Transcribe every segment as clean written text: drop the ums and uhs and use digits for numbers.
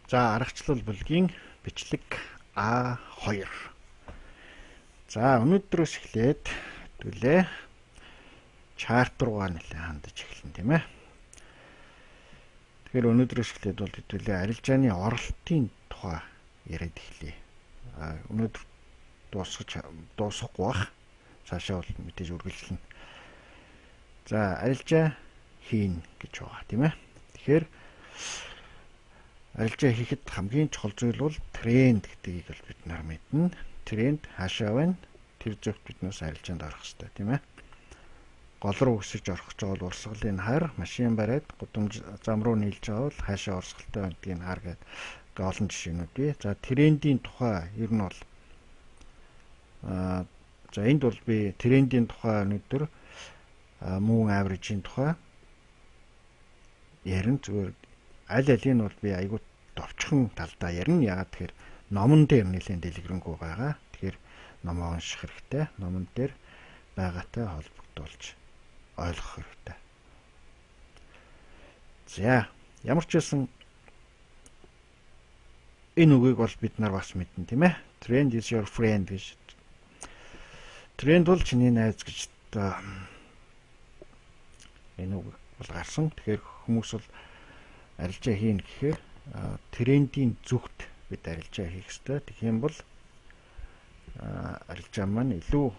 За аргачлал бүлгийн бичлэг А2. За өнөөдрөөс эхлээд хэдүүлээ чарт руугаа нэлээд хандаж эхэлнэ тийм ээ. Тэгэхээр өнөөдрөөс эхлээд бол хэдүүлээ арилжааны оролтын тухай яриад эхлэе. Өнөөдөр дуусахгүй бах. Цаашаа бол мэдээж үргэлжлэнэ. За арилжаа хийн гэж байгаа тийм ээ. Тэгэхээр арилжаа хийхэд хамгийн чухал зүйл бол тренд гэдгийг бол бид нар мэднэ. Тренд хаашаа байна? Тэр зөвхт биднээс арилжаанд орох хэрэгтэй тийм ээ. Гол руу өсөж орох гэж бол урсгалын хар, машин бариад гудамж зам руу нийлж байгаа бол хаашаа урсгалтай байна гэдгийг хар гэдэг олон жишээнүүд бий. За трендийн тухай ер нь бол за энд бол би трендийн тухай өнөөдөр мөн аврежийн тухай ярин зүгээр аль алийг нь бол би айгуу товчхон талдаа ярина. Ягаад тэгэхээр номон дээр нэлээд дэлгэрэнгүй байгаа. Тэгэхээр номоо унших хэрэгтэй. Номон дээр байгаатай холбогдуулж ойлгох хэрэгтэй. За ямар ч байсан энэ үгийг бол бид нар бас мэднэ тийм ээ. Trend is your friend гэж. Тренд бол чиний найз гэж энэ үг бол гарсан. Тэгэхээр хүмүүс бол арилжаа хийн гэхээр трендийн зүгт бид арилжаа хийх ёстой. Тэгэх юм бол арилжаа маань илүү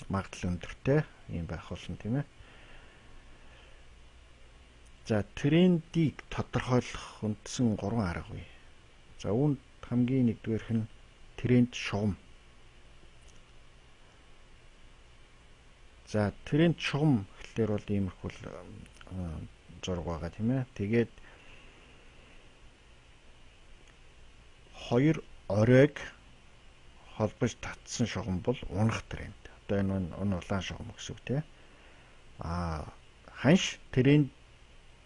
магадлал өндөртэй юм байх болно тийм ээ. За трендийг тодорхойлох үндсэн 3 арга бий. За үүнд хамгийн нэгдүгээрх нь тренд шугам. За тренд шугам гэхлээр бол иймэрхүү зураг байгаа тийм ээ. Тэгээд хоёр оройг холбож татсан шугам бол унах тренд. Одоо энэ улаан шугам гэсэн үг тийм. Ханш тренд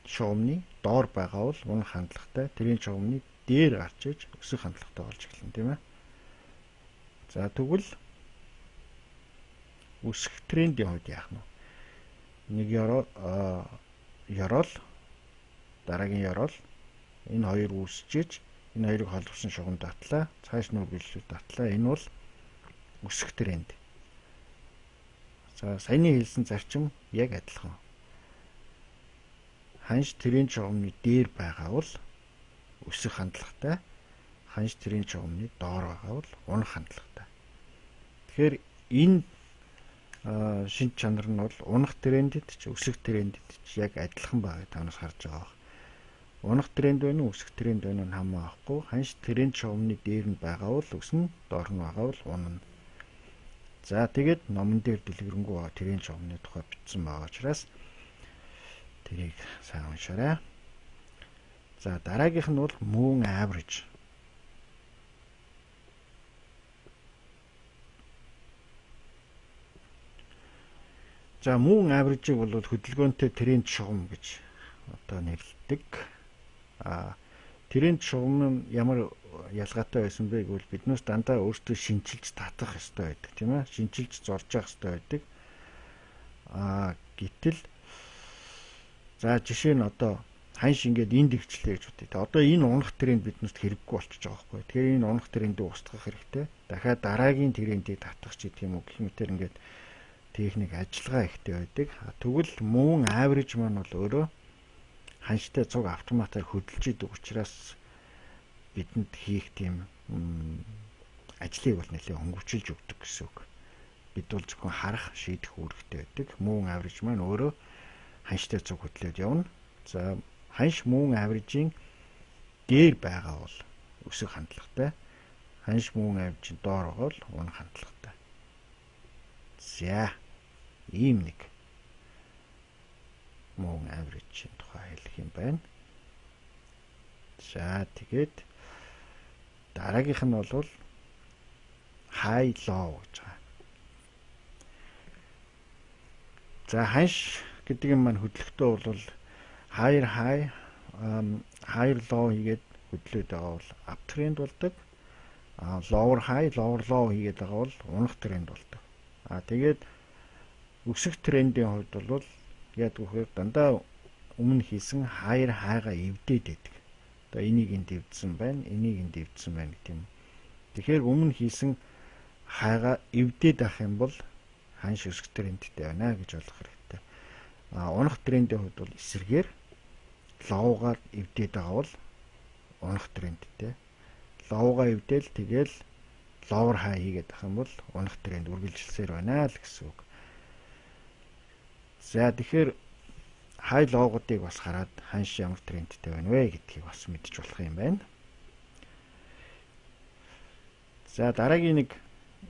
шугамны доор байгаа бол унах хандлагатай, тренд шугамны дээр гарч иж өсөх хандлагатай болж эхэлнэ тийм ээ. За тэгвэл өсөх трендийн хувьд яах нь вэ? Нэг ёроол дараагийн ёроол энэ хоёр үүсчиж энэ хоёрыг холбосон шугам татлаа, цааш нь үргэлжлүүлж татлаа. Энэ бол өсөх тренд. За саяны хэлсэн зарчим яг адилхан. Ханш тренд шугамны дээр байгаа бол өсөх хандлагатай, ханш тренд шугамны доор байгаа бол унах хандлагатай. Тэгэхээр энэ шинж чанар нь бол унах трендэд ч өсөх трендэд ч яг адилхан байгааг танаас харж байгаа. Унах тренд байна уу, өсөх тренд байна уу хамаахгүй. Ханш тренд шугамны дээр нь байгаа бол өснө, доор нь байгаа бол унана. За тэгээд номон дээр дэлгэрэнгүй байгаа тренд шугамны тухай бичсэн байгаа учраас тэрийг сайн уншаарай. За дараагийнх нь бол мөн average. За мөн average-ийг бол хөдөлгөөнтэй тренд шугам гэж одоо нэрлэдэг. Тренд шугам нь ямар ялгаатай байсан бэ гэвэл биднээс дандаа өөртөө шинчилж татах хэрэгтэй байдаг тийм ээ. Шинчилж зорж явах хэрэгтэй байдаг. Гэтэл за жишээ нь одоо ханш ингээд энд игчлээ гэж бодъё. Одоо энэ унах тренд биднээс хэрэггүй болчихж байгаа байхгүй. Тэгэхээр энэ унах трендийг устгах хэрэгтэй. Дахиад дараагийн трендийг татах ч гэх юм уу гэх мэтэр ингээд техник ажиллагаа ихтэй байдаг. Тэгвэл мөн average маань бол өөрөө ханштай цуг автоматар хөдөлж идэг учраас бидэнд хийх тийм ажлыг бол нэлээд хөнгөвчилж өгдөг гэсэн үг. Бид бол зөвхөн харах, шийдэх үүрэгтэй байдаг. Мөн average маань өөрөө ханштай цуг хөдлөөд явна. За ханш мөн average-ийн дээр байгаа бол өсөх хандлагатай. Ханш мөн average-ийн доор байгаа бол унах хандлагатай. За ийм нэг мөн average-ийн тухай хэлэх юм байна. За тэгээд дараагийнх нь бол high low гэж байгаа. За ханш гэдэг юм маань хөдлөختөө бол higher high, higher low хийгээд хөдлөөд байгаа бол uptrend болдог. Lower high, lower low хийгээд байгаа бол унах тренд болдог. Тэгээд өсөх трендийн хувьд бол яг үхээр дандаа өмнө хийсэн higher high-га эвдээд байдаг. Одоо энийг энд дэвдсэн байна, энийг энд дэвдсэн байна гэдэг юм. Тэгэхээр өмнө хийсэн хайгаа эвдээд авах юм бол ханш өсөх трендтэй байна гэж ойлгох хэрэгтэй. Унах трендийн хувьд бол эсрэгээр ловгаар эвдээд байгаа бол унах трендтэй. Ловгаа эвдээл тэгэл ловер хай хийгээд авах юм бол унах тренд үргэлжилсээр байна л гэсэн үг. За тэгэхээр хай логуудыг бас хараад ханш ямар трендтэй байна вэ гэдгийг бас мэдж болох юм байна. За дараагийн нэг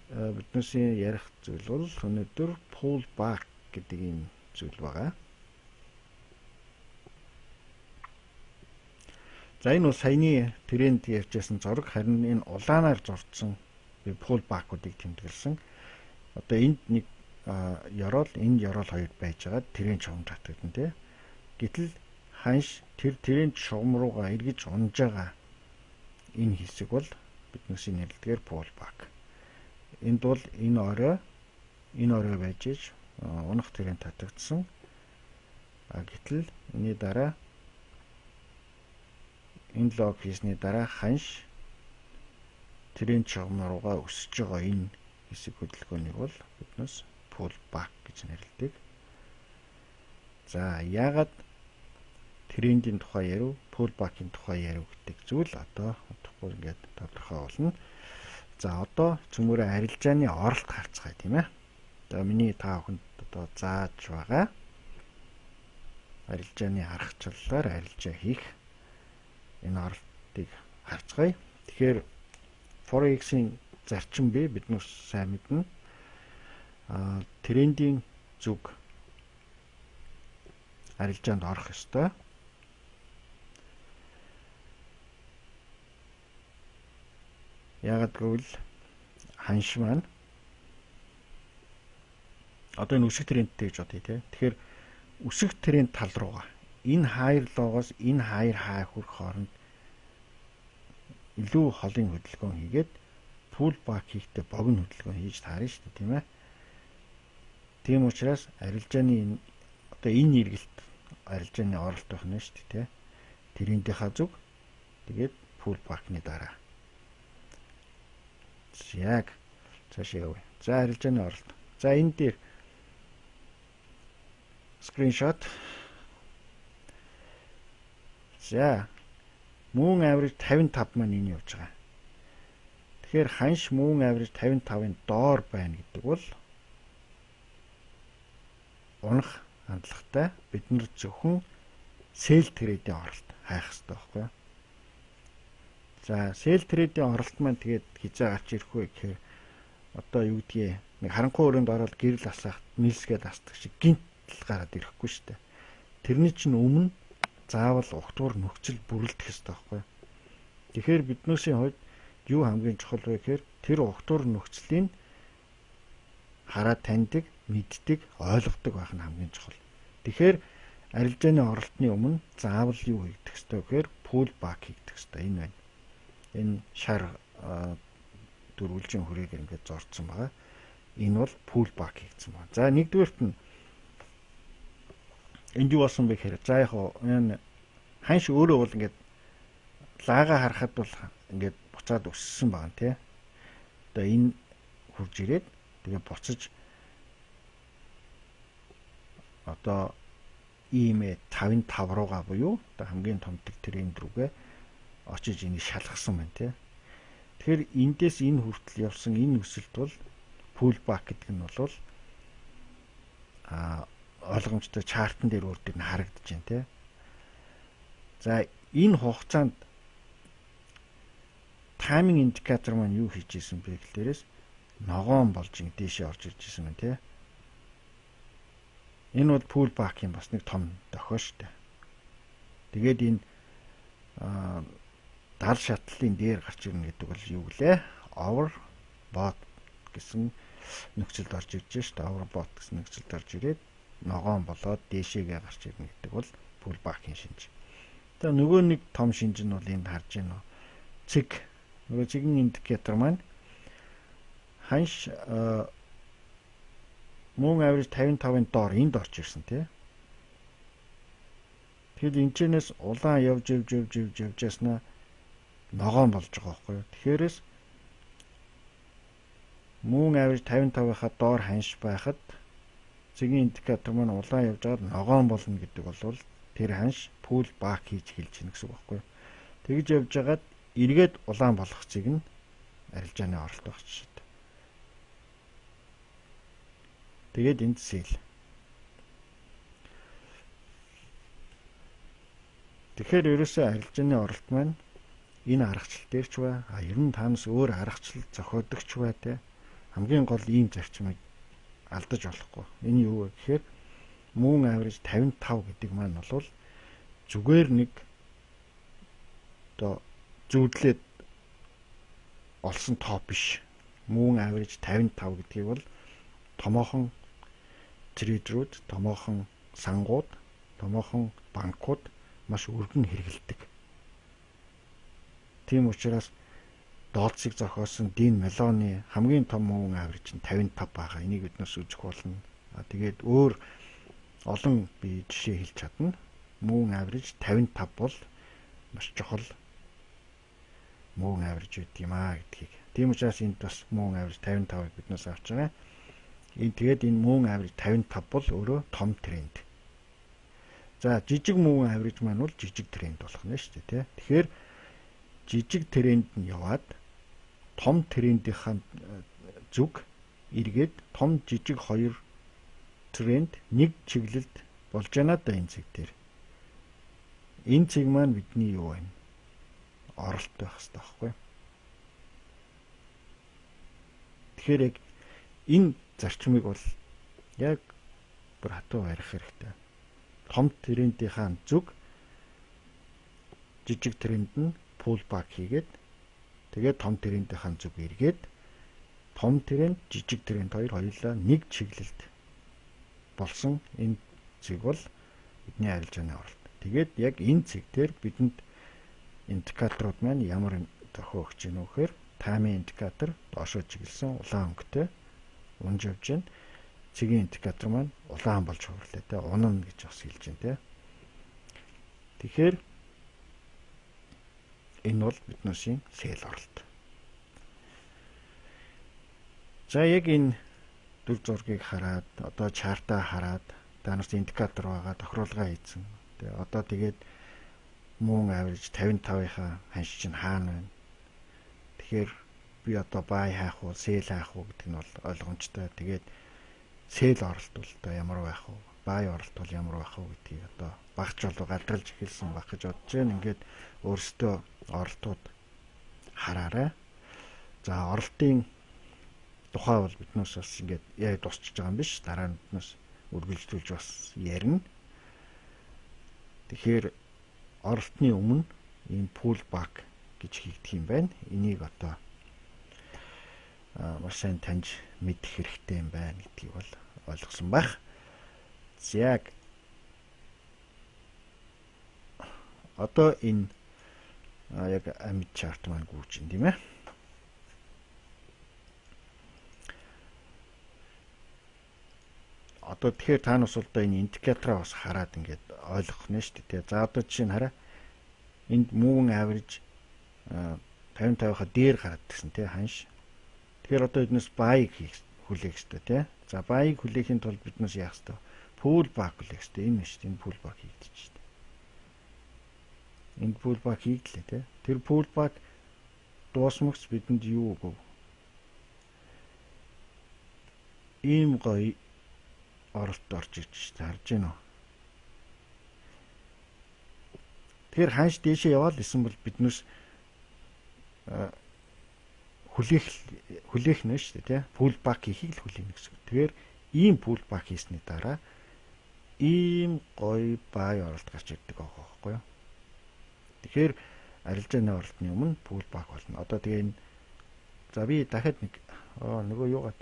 биднээс ярих зүйл бол өнөөдөр pull back гэдэг энэ зүйл байгаа. За энэ бол саяны тренд ярьжсэн зураг, харин энэ улаанаар зурцсан pull back-уудыг тэмдэглэсэн. Одоо энд нэг ёроол, энд ёроол хоёр байж байгаа тренд шугам татагдана тий. Гэтэл ханш тэр тренд шугам руугаа эргэж унж байгаа энэ хэсэг бол биднээс нэрлэдгээр pull back. Энд бол энэ орой байж иж унах тренд татагдсан. Гэтэл энэ дараа энэ лог хийсний дараа ханш тренд шугам руугаа өсөж байгаа энэ хэсэг хөдөлгөөнийг бол биднээс pull back гэж нэрлэдэг. За яагаад трендийн тухай ярив, pull back-ийн тухай ярив гэдэг зүйл одоо утгагүй ингээд тодорхой болно. За одоо цөмөрөө арилжааны оролт харцгаая тийм ээ. Одоо миний та бүхэнд одоо зааж байгаа арилжааны аргачлалаар арилжаа хийх энэ оролтыг харцгаая. Тэгэхээр Forex-ийн зарчим бий, бид нар сайн мэднэ. Трендийн зүг арилжаанд орох ёстой. Яагаад гэвэл ханш маань одоо энэ өсөх трендтэй гэж бодъё тий. Тэгэхээр өсөх тренд тал руугаа энэ хайр логоос энэ хайр хай хүрэх хооронд илүү холын хөдөлгөөн хийгээд pull back хийхдээ богино хөдөлгөөн хийж таарна шүү дээ тийм ээ. Тийм учраас арилжааны одоо энэ нэргэлт арилжааны оролт байх нь шүү дээ тий. Тэрэндийнхаа зүг тэгээд pull back-ны дараа. Яг цаашаа явъя. За арилжааны оролт. За энэ дээр screenshot. За moon average 55 маань энэ явж байгаа. Тэгэхээр ханш moon average 55-ын доор байна гэдэг бол унах хандлагатай бид нар зөвхөн sell trade-ийн оролт хайх хэрэгтэй байхгүй юу? За sell trade-ийн оролт маань тэгээд хизээ гарч ирэх вэ гэхээр одоо юу гэдгийг нэг харанхуй өрөөнд ороод гэрэл асаах нийлсгээд астдаг шиг гинт гараад ирэхгүй шүү дээ. Тэрний чинь өмнө заавал угтуур нөхцөл бүрэлдэх хэрэгтэй байхгүй юу? Тэгэхээр биднээсийн хувьд юу хамгийн чухал вэ гэхээр тэр угтуур нөхцөлийг хараад таньдаг, мэддэг, ойлгодог байх нь хамгийн чухал. Тэгэхээр арилжааны оролтны өмнө заавал юу хийгдэх ёстой гэхээр pull back хийгдэх ёстой. Энэ байна. Энэ шар дөрвөлжин хүрээгээр ингээд зорцсон байгаа. Энэ бол pull back хийгдсэн байна. За нэгдүгээрт нь энд юу болсон бэ гэхээр за яг энэ ханш өөрөө бол ингээд лага харахад бол ингээд буцаад өссөн байгаа юм тий. Одоо энэ хурж ирээд тэгээ буцаж одоо иймээ 55 руугаа буюу одоо хамгийн томдог тренд рүүгээ очиж энийг шалгасан байна тий. Тэгэхээр эндээс энэ хүртэл явсан энэ өсөлт бол pull back гэдэг нь бол ойлгомжтой чартан дээр өөр дээр нь харагдаж байна тий. За энэ хугацаанд тайминг индикатор маань юу хийж исэн бэ гэхлээрээс ногоон болж дээшээ орж ирж исэн байна тий. Энэ бол pull back-ийн бас нэг том дохио шүү дээ. Тэгээд энэ дал шатлалын дээр гарч ирнэ гэдэг бол юу гэлээ? Overbought гэсэн нөхцөлд орж ирж шүү дээ. Overbought гэсэн нөхцөлд орж ирээд ногоон болоод дээшээгээ гарч ирнэ гэдэг бол pull back-ийн шинж. Тэгээ нөгөө нэг том шинж нь бол энд харж байна уу? Цэг. Нөгөө цэгийн индикатор маань ханш moon average 55-ын доор энд орж ирсэн тий. Тэгэхэд энэчнээс улаан явж яснаа ногоон болж байгаа байхгүй юу. Тэгэхээр мөн авирж 55-ийнхаа доор ханш байхад цэгийн индикатор маань улаан явж байгаад ногоон болно гэдэг бол тэр ханш pull back хийж хэлж гэнэ гэсэн үг байхгүй юу. Тэгж явж байгаад эргээд улаан болох цэг нь арилжааны оролт багч шүү дээ. Тэгээд энд сэл. Тэгэхээр ерөөсөө арилжааны оролт маань энэ аргачлал дээр ч бай, ер нь таанаас өөр аргачлал зохиодогч бай те. Хамгийн гол ийм зарчмыг алдаж болохгүй. Энэ юу вэ гэхээр мөн авирж 55 гэдэг маань бол зүгээр нэг одоо зүүдлээд олсон топ биш. Мөн авирж 55 гэдгийг бол томоохон трейдерүүд, томоохон сангууд, томоохон банкуд маш өргөн хэрэгэлдэг. Тийм учраас дооцыг зохиосон Дин Мелоны хамгийн том мөн авирж нь 55 байгаа. Энийг биднээс үзэх болно. Тэгээд өөр олон би жишээ хэлж чадна. Мөн авирж 55 бол маш чухал мөн авирж гэдэг юм аа гэдгийг. Тийм учраас энд бас мөн авирж 55-ыг биднээс авч байгаа. Тэгээд энэ мөн авирж 55 бол өөрөө том тренд. За жижиг мөн авирж маань бол жижиг тренд болох нь шүү дээ, тий. Тэгэхээр жижиг тренд нь яваад том трендийнхаа зүг эргээд том жижиг хоёр тренд нэг чиглэлд болж байна да энэ цэг дээр. Энэ цэг маань бидний юу вэ? Оролт байх хэрэгтэй байхгүй юу? Тэгэхээр яг энэ зарчмыг бол яг бүр хатуу барих хэрэгтэй. Том трендийнхаа зүг жижиг тренд нь pull back хийгээд тэгээд том трендийнхаа зүг эргээд том тренд жижиг тренд хоёулаа нэг чиглэлд болсон энэ цэг бол бидний арилжааны оролт. Тэгээд яг энэ цэг дээр бидэнд индикаторууд маань ямар тохио өгч гэнэ вэ гэхээр таймын индикатор доошоо чиглэсэн улаан өнгөтэй унж явж байна. Цэгийн индикатор маань улаан болж хөврлээ те. Унана гэж бас хэлж байна те. Тэгэхээр энэ бол биднээсийн сэл оролт. За яг энэ дүр зургийг хараад одоо чартаа хараад танаас индикатор байгаа тохируулга хийсэн. Тэгээ одоо тэгээд мөн авирж 55-ийнхаа ханш чинь хаана байна? Тэгэхээр би одоо buy хайх уу, sell хайх уу гэдэг нь бол ойлгомжтой. Тэгээд sell оролт бол одоо ямар байх вэ? Buy оролт бол ямар байх вэ гэдгийг одоо багч болоо гадралж эхэлсэн баг гэж бодож байна. Ингээд өөрсдөө оролтууд хараарай. За оролтын тухай бол биднээс бас ингээд яг дуусчихж байгаа юм биш. Дараа нь биднээс үргэлжлүүлж бас ярина. Тэгэхээр оролтны өмнө ийм pull back гэж хийгдэх юм байна. Энийг одоо маш сайн таньж мэдэх хэрэгтэй юм байна гэдгийг бол ойлгосон байх. Яг одоо энэ яг амьд чарт маань гүйж байна тийм ээ. Одоо тэгэхээр та нас бол энэ индикатороо бас хараад ингээд ойлгох нь шүү дээ. За одоо жишээ нь хараа. Энд moving average 55-ийнхаа дээр гараад гэсэн тий ханш. Тэгэхээр одоо эднээс buy хүлээх хэрэгтэй тий. За buy хүлээхийн тулд биднээс яах хэрэгтэй? Pull back хүлээх хэрэгтэй. Энэ шүү дээ. Энэ pull back хийгдэж шүү дээ. Энд pull back хийглээ тий. Тэр pull back дуусмагц бидэнд юу өгөв? Ийм гоё оролт орж ирж харж байна уу? Тэгэхээр ханш дээшээ яваал исэн бол биднээс хүлээх нэ шүү дээ тий. Pull back хийхийг л хүлээнэ гэсэн. Тэгэхээр ийм pull back хийсний дараа ийм гоё buy оролт гарч ирдэг байгаа байхгүй юу? Тэгэхээр арилжааны оролтны өмнө pull back болно. Одоо тэгээ энэ за би дахиад нэг нөгөө юугаа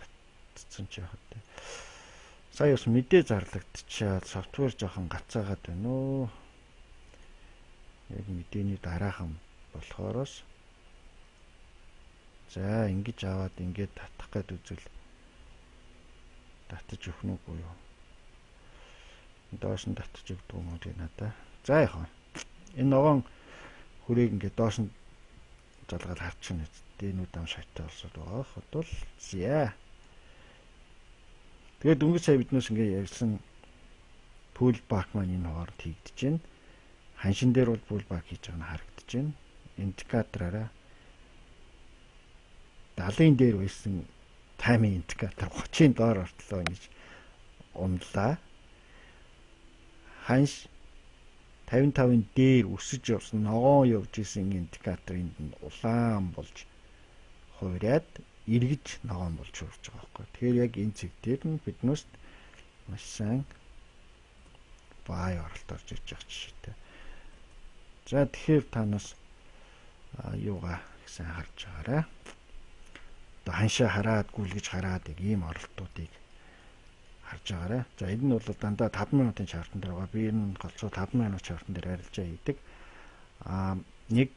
татсан ч яах вэ? Сая бас мэдээ зарлагдчихад софтвер жоохон гацаагаад байна уу? Яг мэдээний дараахан болохоороос за ингэж аваад ингээд татах гээд үзвэл татаж өгнө үгүй юу? Доош нь татаж өгдөг юм уу надаа? За яах вэ? Энэ ногоон хүрээг ингээд доош нь залгаад харчихна. Дэнүүд ам шаттай болсод байгаа. Хотвол зя. Тэгээд дөнгөж сая биднээс ингээд ярьсан pullback маань энэ хооронд хийгдэж байна. Ханшин дээр бол pullback хийж байгаа нь харагдаж байна. Индикатораараа 70-ын дээр байсан таймын индикатор 30-ын доор ортлоо гэж унлаа. Ханш 55-ын дээр өсөж явсан ногоон явж исэн индикатор энд нь улаан болж хуурайад эргэж ногоон болж хурж байгаа байхгүй. Тэгэхээр яг энэ цэг дээр нь биднээс маш сайн бай оролт орж иж байгаа жишээтэй. За тэгэхээр танаас юугаа гэсэн харж байгаарай. Одоо ханшаа хараад гүйлгэж хараад яг ийм оролтуудыг харж байгаарай. За энэ нь бол дандаа 5 минутын чартан дээр байгаа. Би энэ голцоо 5 минут чартан дээр арилжаа хийдэг. Нэг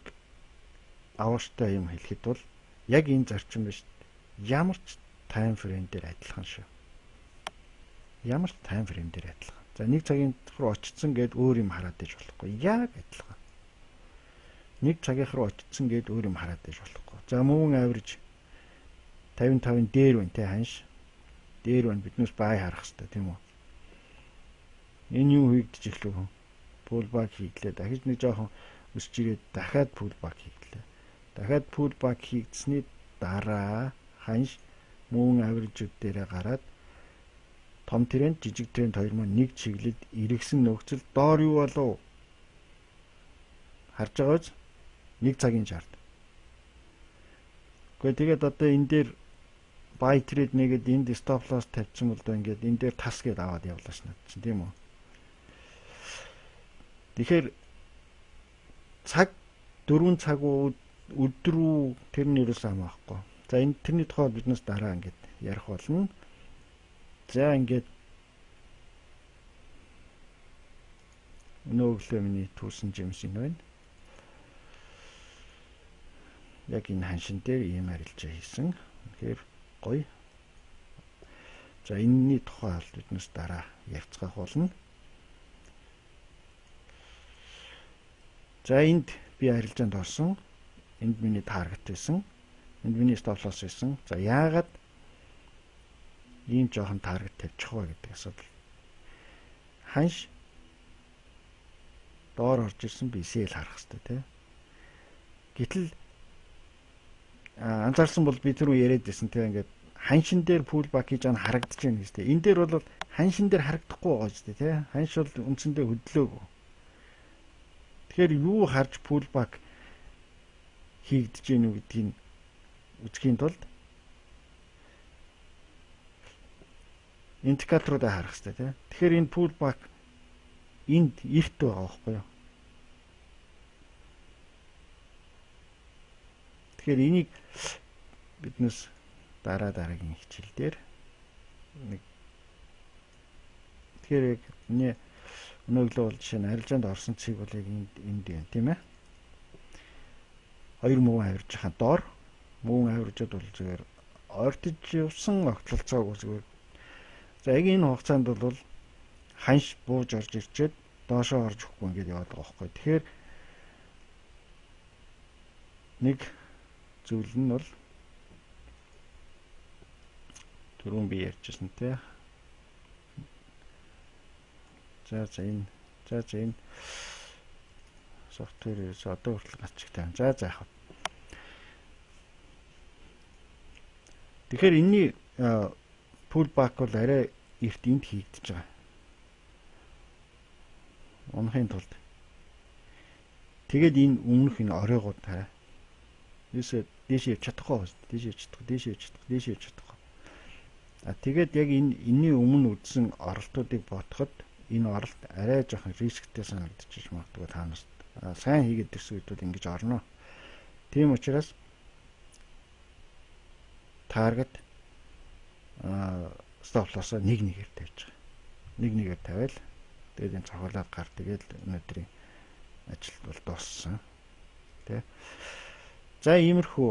авууштай юм хэлэхэд бол яг энэ зарчим биш. Ямар ч тайм фрейм дээр адилхан шүү. Ямар ч тайм фрейм дээр адилхан. За нэг цагийн руу очсон гэд өөр юм хараад иж болохгүй. Яг адилхан. Нэг цагийн руу очсон гэд өөр юм хараад иж болохгүй. За мөн авирж 55-ын дээр байна те ханш. Дээр байна биднээс бай харах хэрэгтэй тийм үү. Энэ юу хийгдэж ирлээ хөө. Pullback хийглээ. Дахиж нэг жоохон өсч ирээд дахиад pullback хийглээ. Дахиад pullback хийгдсэний дараа ханш мөн авиржууд дээрээ гараад том тренд, жижиг тренд хоёр маань нэг чиглэлд эргэсэн нөхцөл доор юу болов? Харж байгаа биз? Нэг цагийн чарт. Гэхдээ тэгээд одоо энэ дээр buy trade нэгэд энд stop loss тавьчихсан бол доо ингээд энэ дээр тас гээд аваад явлаа шнэ чинь тийм үү. Тэгэхээр цаг 4 цаг өдрүү тэрний ерөөс амаахгүй. За энэ тэрний тухай биднээс дараа ингээд ярих болно. За ингээд өнөөглөө миний түүсэн жимс энэ байна. Яг энэ ханшин дээр ийм арилжаа хийсэн. Тэгэхээр гоё. За энэний тухай биднээс дараа ярилцгах болно. За энд би арилжаанд орсон. Энд миний таргет байсан. Энд миний stop loss байсан. За яагаад ийм жоохон таргет тавьчих вэ гэдэг асуудал. Ханш доор орж ирсэн би сэл харах хэрэгтэй тий. Гэтэл анзаарсан бол би түрүү яриад байсан тий ингээд ханшин дээр pullback хийж байгаа нь харагдаж байна гэж тий. Энэ дээр бол ханшин дээр харагдахгүй байгаа ч тий. Ханш бол үндсэндээ хөдлөөгүй. Тэгэхээр юу харж pullback хийгдэж гэнэ үү гэдгийг үзэхийн тулд индикаторуудаа харах хэрэгтэй тий. Тэгэхээр энэ pullback энд эрт байгаа байхгүй юу? Тэгэхээр энийг биднес дараагийн хичээлдэр нэг тэгэхээр миний өнөөглөө бол жишээ нь арилжаанд орсон цэг бол яг энд юм тийм ээ. Хоёр мөн авирж хаа доор мөн авиржод бол зүгээр ойртож явсан огтлолцоог зүгээр. За яг энэ хугацаанд бол ханш бууж орж ирчээд доошоо орж өгөхгүй ингээд яваад байгаа байхгүй. Тэгэхээр нэг зүйл нь бол түрүүн би ярьжсэн тий. За энэ софтверээс одоо хүртэл гацчихтай. За яах вэ? Тэгэхээр энэний pullback бол арай эрт энд хийгдэж байгаа. Унахын тулд. Тэгээд энэ өмнөх энэ оройгууд хараа. Юусе дээш явж чадахгүй. Тэгээд яг энэний өмнө үзсэн оролтуудыг бодоход энэ оролт арай жоохон рисктэй санагдчих магадгүй таанаас. Сайн хийгээд ирсэн үед бол ингэж орно. Тийм учраас таргет stop loss-а нэгээр тавьж байгаа. Нэгээр тавиал тэгээд энэ цохолоод гар тэгээд өнөөдрийн ажил бол дууссан. Тэ. За иймэрхүү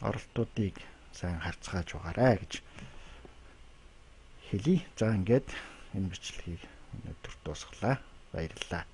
оролтуудыг сайн харцгааж байгаарай гэж хэлье. За ингээд энэ бичлэгийг өнөөдөр дуусглаа. Баярлалаа.